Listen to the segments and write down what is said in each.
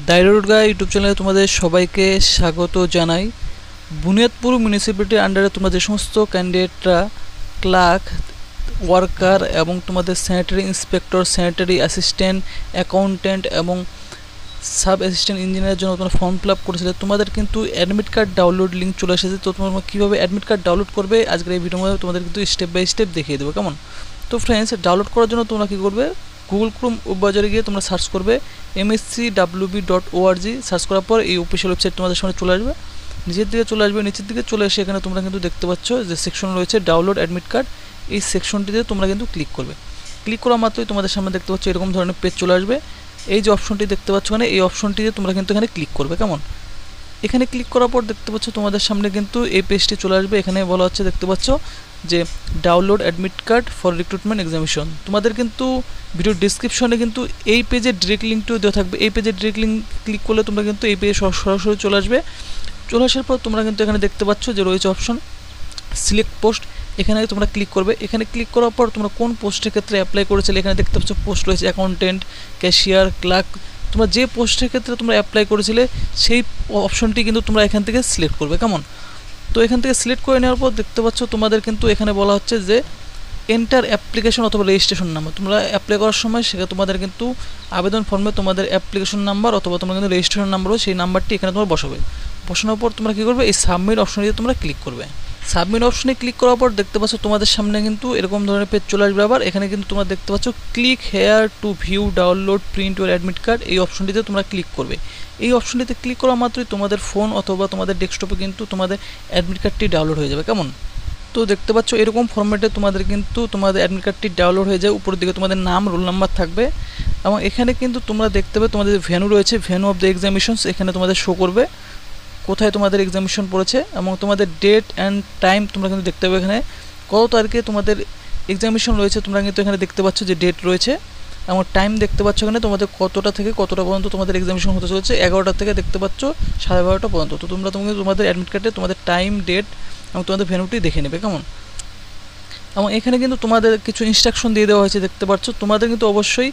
ডাইলোড গাই YouTube চ্যানেলে তোমাদের সবাইকে স্বাগত জানাই। বুনিয়াদপুর মিউনিসিপ্যালিটির আন্ডারে তোমরা যে সমস্ত ক্যান্ডিডেটরা ক্লার্ক, ওয়ার্কার এবং তোমাদের sanitary inspector, sanitary assistant, accountant এবং সাব অ্যাসিস্ট্যান্ট ইঞ্জিনিয়ারের জন্য তোমরা ফর্ম ফিল আপ করেছিলে, তোমাদের কিন্তু অ্যাডমিট কার্ড ডাউনলোড লিঙ্ক চলে এসেছে। তো তোমরা কীভাবে অ্যাডমিট কার্ড ডাউনলোড করবে আজকের এই ভিডিওর মধ্যে তোমাদের কিন্তু স্টেপ বাই স্টেপ দেখিয়ে দেবো, কেমন? তো ফ্রেন্ডস, ডাউনলোড করার জন্য তোমরা কী করবে, গুগল ক্রোম ওয়েবব্রাউজারে গিয়ে তোমরা সার্চ করবে mscwb.org। সার্চ করার পর এই অফিসিয়াল ওয়েবসাইট তোমাদের সামনে চলে আসবে। নিচের দিকে চলে এসে এখানে তোমরা কিন্তু দেখতে পাচ্ছ যে সেকশন রয়েছে ডাউনলোড অ্যাডমিট কার্ড। এই সেকশনটিতে তোমরা কিন্তু ক্লিক করবে। ক্লিক করা মাত্রই তোমাদের সামনে দেখতে পাচ্ছ এরকম ধরনের পেজ চলে আসবে। এই যে অপশনটি দেখতে পাচ্ছ মানে এই অপশনটিতে তোমরা কিন্তু এখানে ক্লিক করবে, কেমন? এখানে ক্লিক করার পর দেখতে পাচ্ছ তোমাদের সামনে কিন্তু এই পেজটি চলে আসবে। এখানে বলা হচ্ছে, দেখতে পাচ্ছ যে download admit card for recruitment examination. তোমাদের কিন্তু ভিডিও ডিসক্রিপশনে কিন্তু এই পেজের ডিরেক্ট লিঙ্কটিও দেওয়া থাকবে। এই পেজের ডিরেক্ট লিঙ্ক ক্লিক করলে তোমরা কিন্তু এই পেজে সরাসরি চলে আসবে। চলে আসার পর তোমরা কিন্তু এখানে দেখতে পাচ্ছ যে রয়েছে অপশন সিলেক্ট পোস্ট। এখানে তোমরা ক্লিক করবে। এখানে ক্লিক করার পর তোমরা কোন পোস্টের ক্ষেত্রে অ্যাপ্লাই করেছিলে এখানে দেখতে পাচ্ছ পোস্ট রয়েছে অ্যাকাউন্টেন্ট, ক্যাশিয়ার, ক্লার্ক। তোমরা যে পোস্টের ক্ষেত্রে তোমরা অ্যাপ্লাই করেছিলে সেই অপশনটি কিন্তু তোমরা এখান থেকে সিলেক্ট করবে, কেমন? তো এখান থেকে সিলেক্ট করে নেওয়ার পর দেখতে পাচ্ছ তোমাদের কিন্তু এখানে বলা হচ্ছে যে এন্টার অ্যাপ্লিকেশন অথবা রেজিস্ট্রেশন নাম্বার। তোমরা অ্যাপ্লাই করার সময় সেখানে তোমাদের কিন্তু আবেদন ফর্মে তোমাদের অ্যাপ্লিকেশন নাম্বার অথবা তোমার কিন্তু রেজিস্ট্রেশন নাম্বারও সেই নাম্বারটি এখানে তোমরা বসাবে। বসানোর পর তোমরা কী করবে, এই সাবমিট অপশনটিতে তোমরা ক্লিক করবে। সাবমিট অপশনে ক্লিক করার পর দেখতে পাচ্ছ তোমাদের সামনে কিন্তু এরকম ধরনের পেজ চলে আসবে। আবার এখানে কিন্তু তোমরা দেখতে পাচ্ছ click here two view download print your admit card. এই অপশনটিতে তোমরা ক্লিক করবে। এই অপশনটিতে ক্লিক করা মাত্রই তোমাদের ফোন অথবা তোমাদের ডেস্কটপে কিন্তু তোমাদের অ্যাডমিট কার্ডটি ডাউনলোড হয়ে যাবে, কেমন? তো দেখতে পাচ্ছ এরকম ফরম্যাটে তোমাদের কিন্তু তোমাদের অ্যাডমিট কার্ডটি ডাউনলোড হয়ে যায়। উপরের দিকে তোমাদের নাম, রোল নাম্বার থাকবে এবং এখানে কিন্তু তোমরা দেখতে পাবে তোমাদের ভেন্যু রয়েছে, ভেন্যু অফ দ্য এক্সামিনেশনস। এখানে তোমাদের শো করবে কোথায় তোমাদের এক্সামিনেশন পড়েছে এবং তোমাদের ডেট অ্যান্ড টাইম তোমরা কিন্তু দেখতে পাবে। এখানে কত তারিখে তোমাদের এক্সামিনেশন রয়েছে তোমরা কিন্তু এখানে দেখতে পাচ্ছ যে ডেট রয়েছে এবং টাইম দেখতে পাচ্ছ এখানে তোমাদের কতটা থেকে কতটা পর্যন্ত তোমাদের এক্সামিনেশন হতে চলেছে। 11টা থেকে দেখতে পাচ্ছ 12:30 পর্যন্ত। তো তোমরা তোমাদের অ্যাডমিট কার্ডে তোমাদের টাইম, ডেট এবং তোমাদের ভেন্যুটি দেখে নেবে, কেমন? এবং এখানে কিন্তু তোমাদের কিছু ইনস্ট্রাকশন দিয়ে দেওয়া হয়েছে, দেখতে পাচ্ছ। তোমাদের কিন্তু অবশ্যই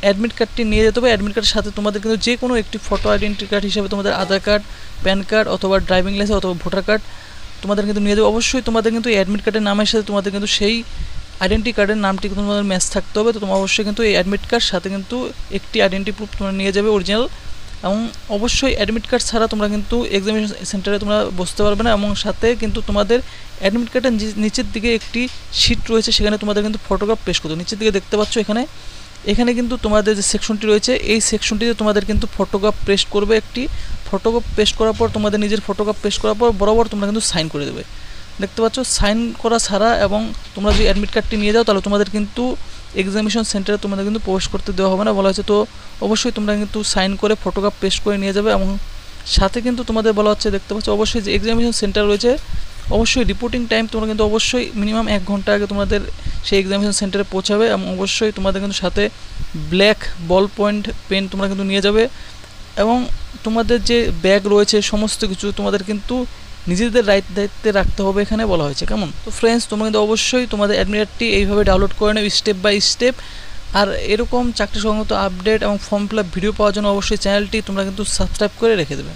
অ্যাডমিট কার্ডটি নিয়ে যেতে হবে। অ্যাডমিট কার্ডের সাথে তোমাদের কিন্তু যে কোনো একটি ফটো আইডেন্টি কার্ড হিসেবে তোমাদের আধার কার্ড, প্যান কার্ড অথবা ড্রাইভিং লাইসেন্স অথবা ভোটার কার্ড তোমাদের কিন্তু নিয়ে যাবে। অবশ্যই তোমাদের কিন্তু অ্যাডমিট কার্ডের নামের সাথে তোমাদের কিন্তু সেই আইডেন্টি কার্ডের নামটি কিন্তু তোমাদের ম্যাচ থাকতে হবে। তো তোমরা অবশ্যই কিন্তু এই অ্যাডমিট কার্ড সাথে কিন্তু একটি আইডেন্টি প্রুফ তোমরা নিয়ে যাবে অরিজিনাল। এবং অবশ্যই অ্যাডমিট কার্ড ছাড়া তোমরা কিন্তু এক্সামিনেশন সেন্টারে তোমরা বসতে পারবে না। এবং সাথে কিন্তু তোমাদের অ্যাডমিট কার্ডের নিচের দিকে একটি শিট রয়েছে, সেখানে তোমাদের কিন্তু ফটোগ্রাফ পেস্ট করতে হবে। নিচের দিকে দেখতে পাচ্ছ এখানে কিন্তু তোমাদের যে সেকশনটি রয়েছে এই সেকশনটিতে তোমাদের কিন্তু ফটোগ্রাফ পেস্ট করবে। একটি ফটোগ্রাফ পেস্ট করার পর তোমাদের নিজের ফটোগ্রাফ পেস্ট করার পর বরাবর তোমরা কিন্তু সাইন করে দেবে। দেখতে পাচ্ছ সাইন করা ছাড়া এবং তোমরা যদি অ্যাডমিট কার্ডটি নিয়ে যাও তাহলে তোমাদের কিন্তু এক্সামিনেশন সেন্টারে তোমাদের কিন্তু প্রবেশ করতে দেওয়া হবে না বলা হয়েছে। তো অবশ্যই তোমরা কিন্তু সাইন করে ফটোগ্রাফ পেস্ট করে নিয়ে যাবে। এবং সাথে কিন্তু তোমাদের বলা হচ্ছে, দেখতে পাচ্ছ অবশ্যই যে এক্সামিনেশন সেন্টার রয়েছে অবশ্যই রিপোর্টিং টাইম তোমরা কিন্তু অবশ্যই মিনিমাম 1 ঘন্টা আগে তোমাদের সেই এক্সামিনেশন সেন্টারে পৌঁছাবে। এবং অবশ্যই তোমাদের কিন্তু সাথে ব্ল্যাক বল পয়েন্ট পেন তোমরা কিন্তু নিয়ে যাবে। এবং তোমাদের যে ব্যাগ রয়েছে সমস্ত কিছু তোমাদের কিন্তু নিজেদের দায়িত্বে রাখতে হবে এখানে বলা হয়েছে, কেমন? তো ফ্রেন্ডস, তোমরা কিন্তু অবশ্যই তোমাদের অ্যাডমিট কার্ডটি এইভাবে ডাউনলোড করে নেবে স্টেপ বাই স্টেপ। আর এরকম চাকরি সংক্রান্ত আপডেট এবং ফর্ম ফিল আপ ভিডিও পাওয়ার জন্য অবশ্যই চ্যানেলটি তোমরা কিন্তু সাবস্ক্রাইব করে রেখে দেবে।